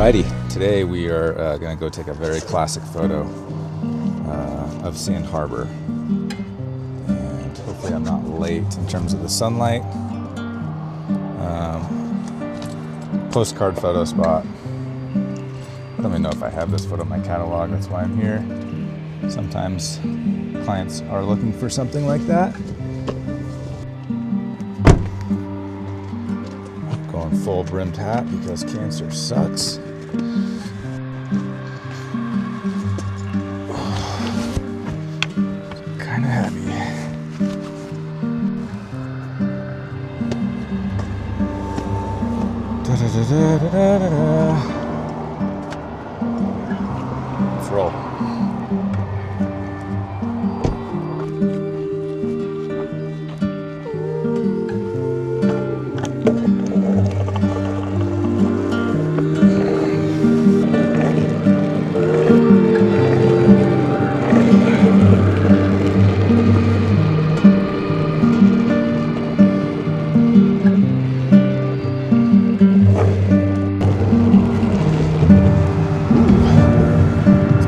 Alrighty, today we are going to go take a very classic photo of Sand Harbor, and hopefully I'm not late in terms of the sunlight. Postcard photo spot. I don't even know if I have this photo in my catalog, that's why I'm here. Sometimes clients are looking for something like that. Going full brimmed hat because cancer sucks. Kind of happy. Da, da, da, da, da, da, da. Let's roll.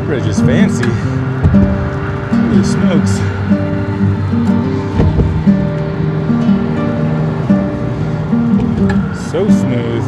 Bridge is fancy. Holy smokes. So smooth.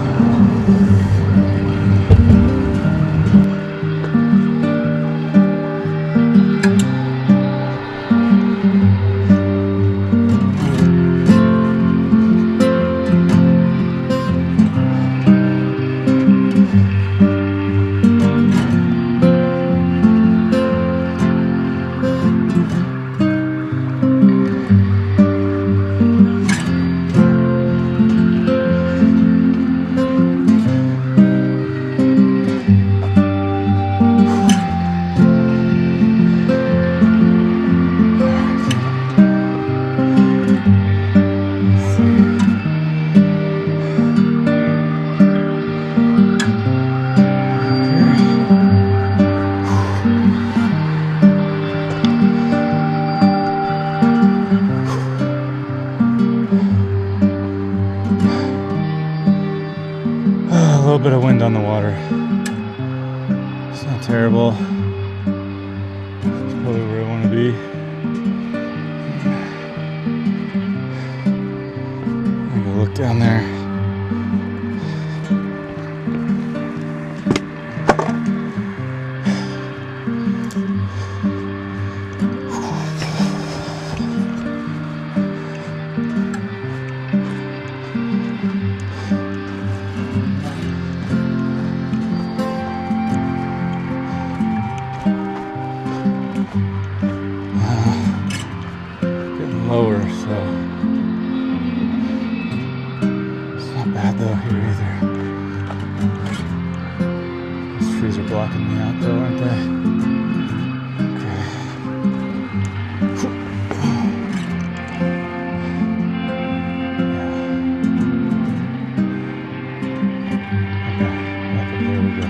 A little bit of wind on the water. It's not terrible. It's probably where I want to be. I'm gonna look down there. Lower, so it's not bad though here either. These trees are blocking me out though, aren't they? Okay. Yeah. Okay, there we go. Okay, here we go.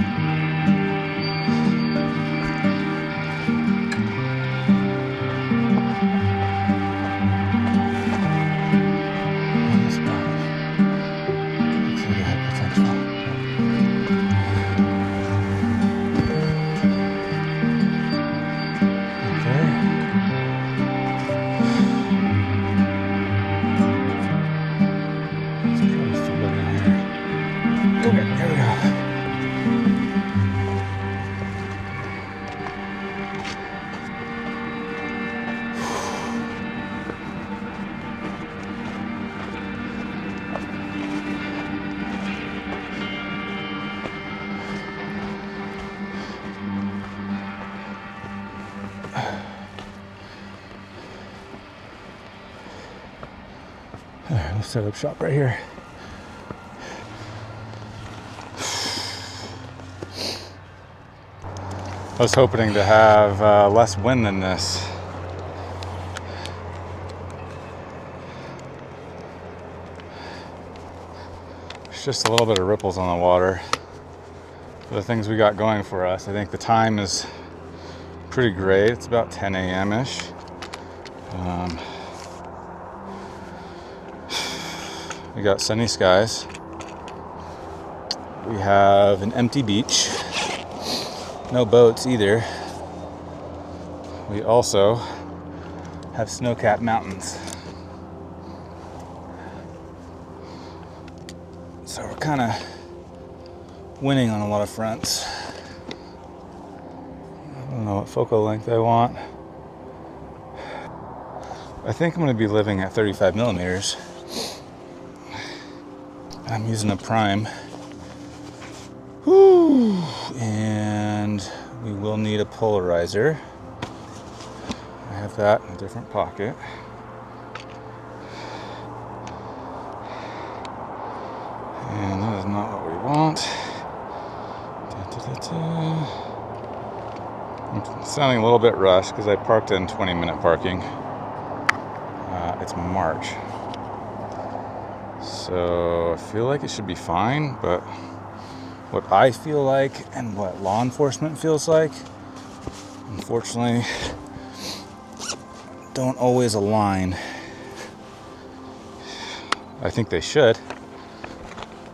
All right, we'll set up shop right here. I was hoping to have less wind than this. There's just a little bit of ripples on the water. For the things we got going for us, I think the time is pretty great. It's about 10 a.m.-ish. We got sunny skies. we have an empty beach. No boats either. We also have snow-capped mountains. So we're kind of winning on a lot of fronts. I don't know what focal length I want. I think I'm going to be living at 35 millimeters. I'm using a prime. Whew. And we will need a polarizer. I have that in a different pocket. And that is not what we want. I'm sounding a little bit rushed because I parked in 20-minute parking. It's March. So I feel like it should be fine, but what I feel like and what law enforcement feels like, unfortunately, don't always align. I think they should,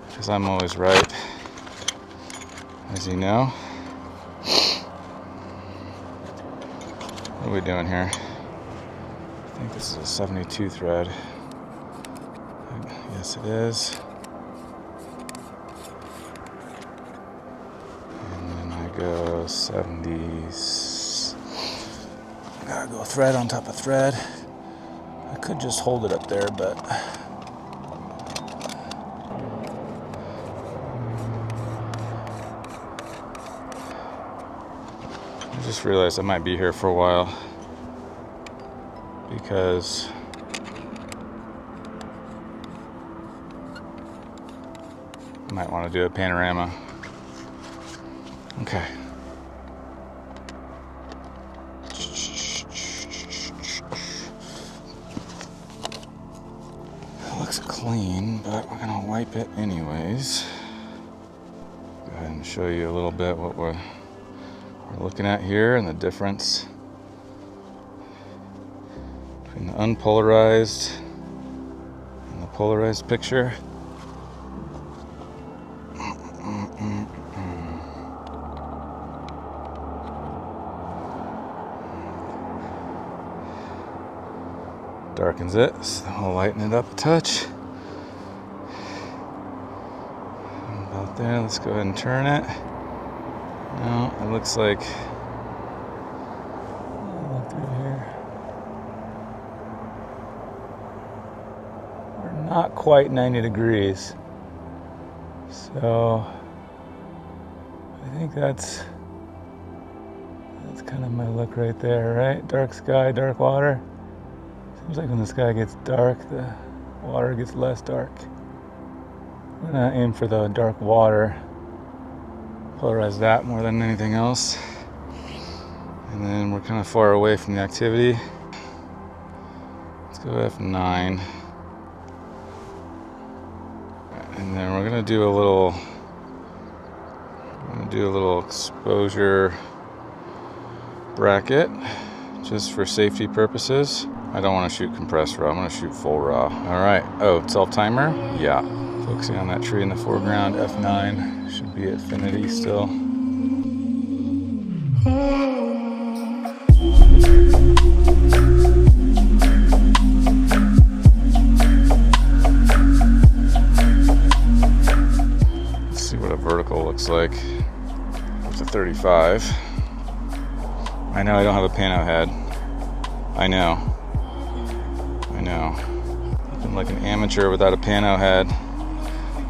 because I'm always right, as you know. What are we doing here? I think this is a 72 thread. Yes, it is. And then I go 70s. Gotta go thread on top of thread. I could just hold it up there, but I just realized I might be here for a while because I might want to do a panorama. Okay. It looks clean, but we're gonna wipe it anyways. Go ahead and show you a little bit what we're looking at here and the difference between the unpolarized and the polarized picture. Darkens it, so I'll lighten it up a touch. About there, let's go ahead and turn it. No, it looks like, look through here. We're not quite 90 degrees. So I think that's kind of my look right there, right? Dark sky, dark water. Seems like when the sky gets dark, the water gets less dark. I'm gonna aim for the dark water. Polarize that more than anything else. And then we're kind of far away from the activity. Let's go F9. And then we're gonna do a little exposure bracket just for safety purposes. I don't want to shoot compressed raw, I'm going to shoot full raw. Alright, oh, self-timer? Yeah. Focusing on that tree in the foreground, F9. Should be at infinity still. Let's see what a vertical looks like with the 35. I know I don't have a pano head. I know. Looking like an amateur without a pano head.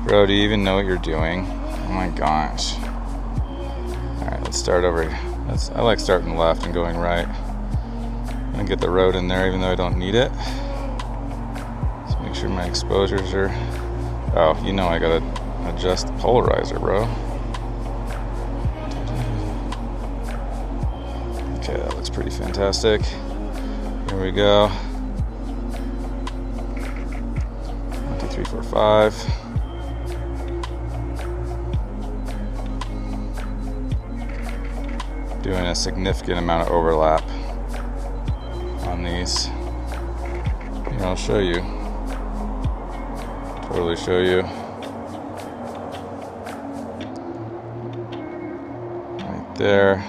Bro, do you even know what you're doing? Oh my gosh. Alright, let's start over. I like starting left and going right. I'm gonna get the road in there even though I don't need it. Let's make sure my exposures are... Oh, you know I gotta adjust the polarizer, bro. Okay, that looks pretty fantastic. Here we go. 1, 2, 3, 4, 5. Doing a significant amount of overlap on these. Here, I'll show you. Totally show you. there.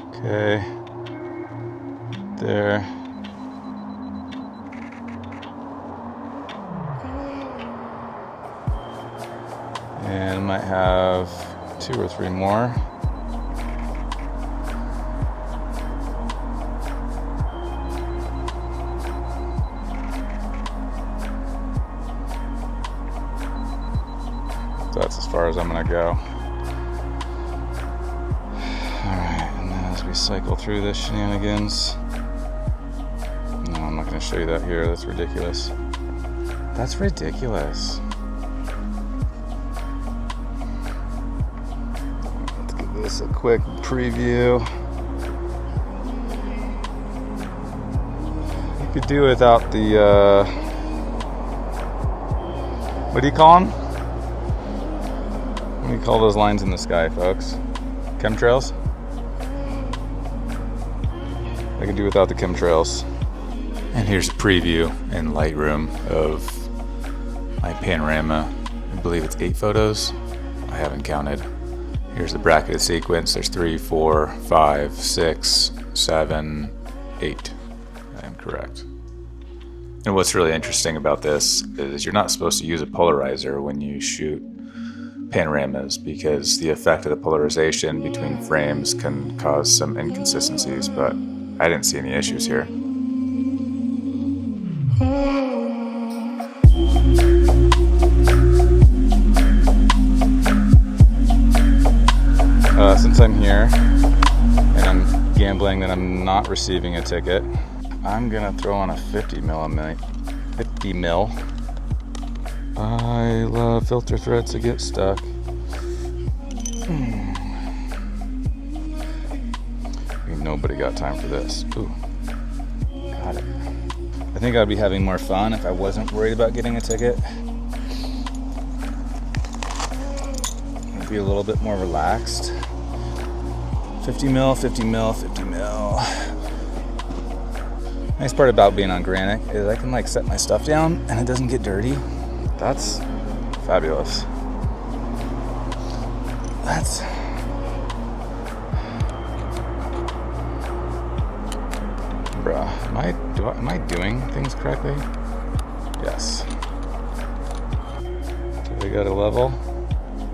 Okay, there. And might have 2 or 3 more. So that's as far as I'm gonna go. Alright, and then as we cycle through this shenanigans. No, I'm not gonna show you that here, that's ridiculous. That's ridiculous. Let's give this a quick preview. You could do without the, what do you call them? What do you call those lines in the sky, folks? Chemtrails? I could do without the chemtrails. And here's a preview in Lightroom of my panorama. I believe it's 8 photos. I haven't counted. Here's the bracketed sequence. There's 3, 4, 5, 6, 7, 8. I am correct. And what's really interesting about this is you're not supposed to use a polarizer when you shoot panoramas, because the effect of the polarization between frames can cause some inconsistencies, but I didn't see any issues here. Since I'm here and I'm gambling that I'm not receiving a ticket, I'm gonna throw on a 50 mil. I love filter threads that get stuck. Nobody got time for this. Ooh, got it. I think I'd be having more fun if I wasn't worried about getting a ticket. I'd be a little bit more relaxed. 50 mil, 50 mil, 50 mil. Nice part about being on granite is I can like set my stuff down and it doesn't get dirty. That's fabulous. That's bruh, am I doing things correctly? Yes. Do we got a level?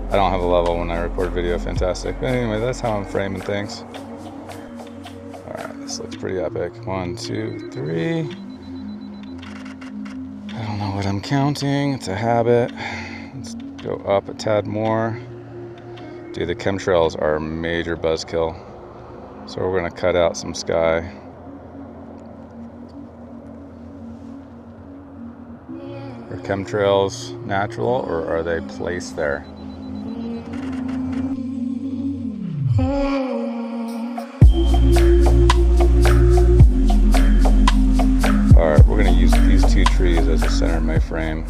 I don't have a level when I record video, fantastic. But anyway, that's how I'm framing things. Alright, this looks pretty epic. 1, 2, 3. I don't know what I'm counting, it's a habit. Let's go up a tad more. Dude, the chemtrails are a major buzzkill. So we're gonna cut out some sky. Are chemtrails natural or are they placed there? Alright, we're gonna use these 2 trees as the center of my frame.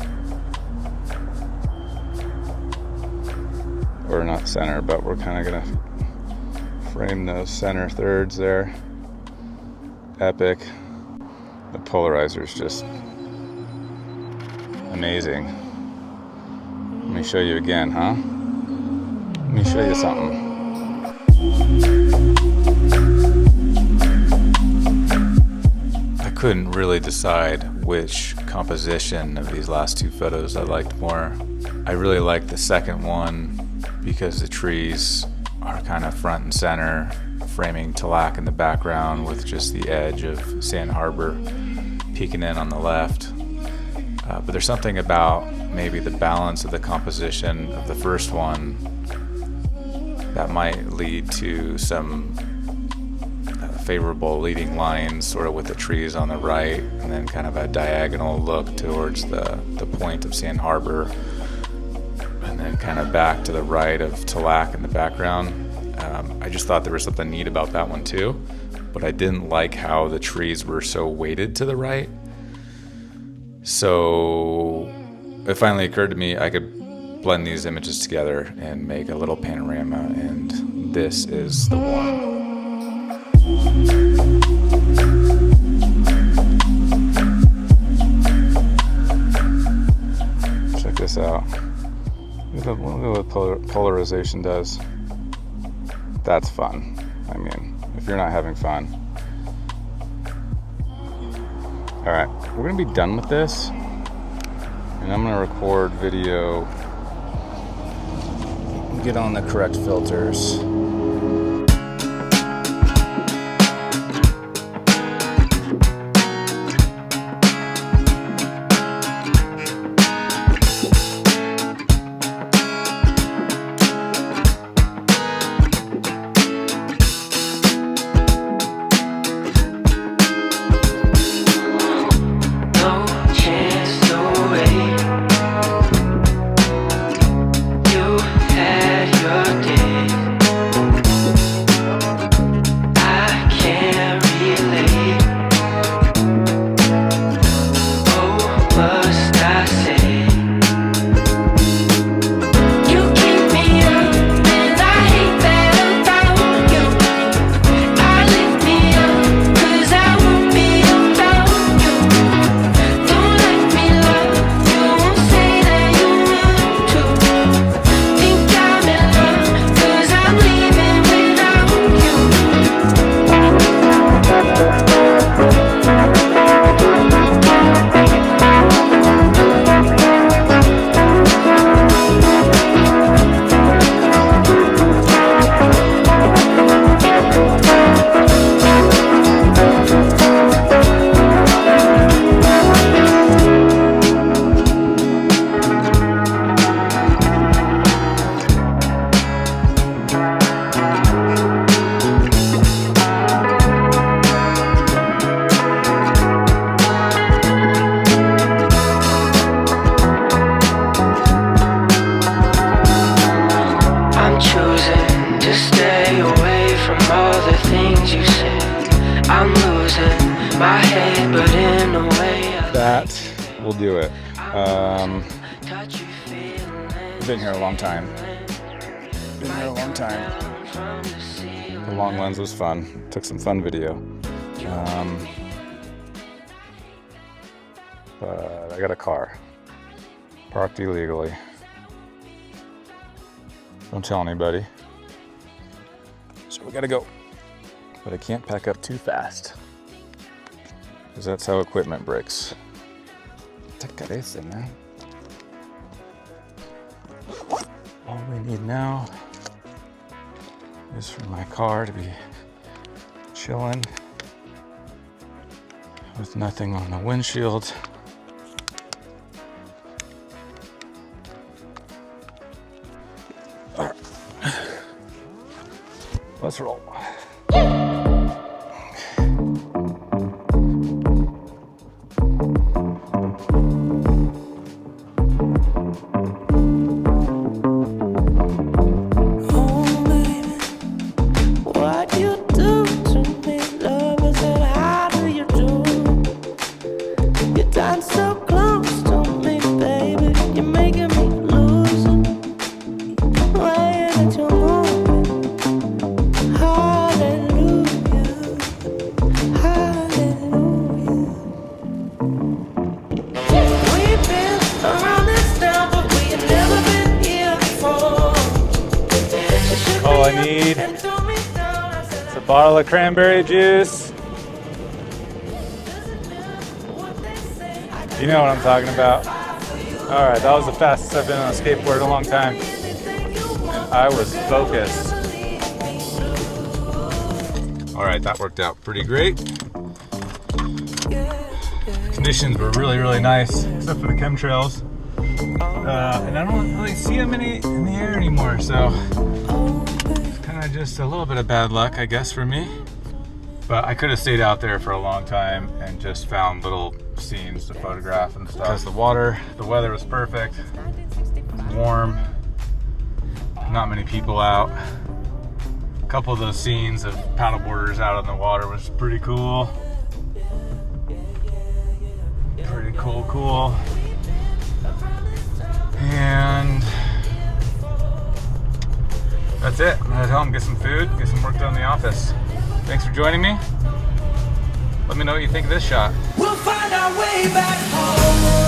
Or not center, but we're kind of gonna frame those center thirds there. Epic. The polarizer is just amazing. Let me show you again, huh? Let me show you something. I couldn't really decide which composition of these last 2 photos I liked more. I really liked the second one because the trees are kind of front and center, framing Tallac in the background with just the edge of Sand Harbor peeking in on the left. But there's something about maybe the balance of the composition of the first one that might lead to some favorable leading lines, sort of with the trees on the right and then kind of a diagonal look towards the point of Sand Harbor, and then kind of back to the right of Tallac in the background. I just thought there was something neat about that one too, but I didn't like how the trees were so weighted to the right. So it finally occurred to me I could blend these images together and make a little panorama, and this is the one. Check this out. Look at what polarization does. That's fun. I mean, if you're not having fun. All right, we're gonna be done with this, and I'm gonna record video, get on the correct filters. That will do it. I've been here a long time. The long lens was fun. Took some fun video. But I got a car. Parked illegally. Don't tell anybody. So we gotta go. But I can't pack up too fast, because that's how equipment breaks. Take this, man. All we need now is for my car to be chilling with nothing on the windshield. All right. Let's roll. All I need is a bottle of cranberry juice. You know what I'm talking about. All right, that was the fastest I've been on a skateboard in a long time. And I was focused. All right, that worked out pretty great. Conditions were really, really nice, except for the chemtrails. And I don't really see them in the air anymore, so it's kind of just a little bit of bad luck, I guess, for me. But I could have stayed out there for a long time and just found little scenes to photograph and stuff. Because the weather was perfect. It was warm. Not many people out. A couple of those scenes of paddleboarders out on the water was pretty cool. Pretty cool. And that's it. I'm gonna head home, get some food, get some work done in the office. Thanks for joining me. Let me know what you think of this shot. We'll find our way back home.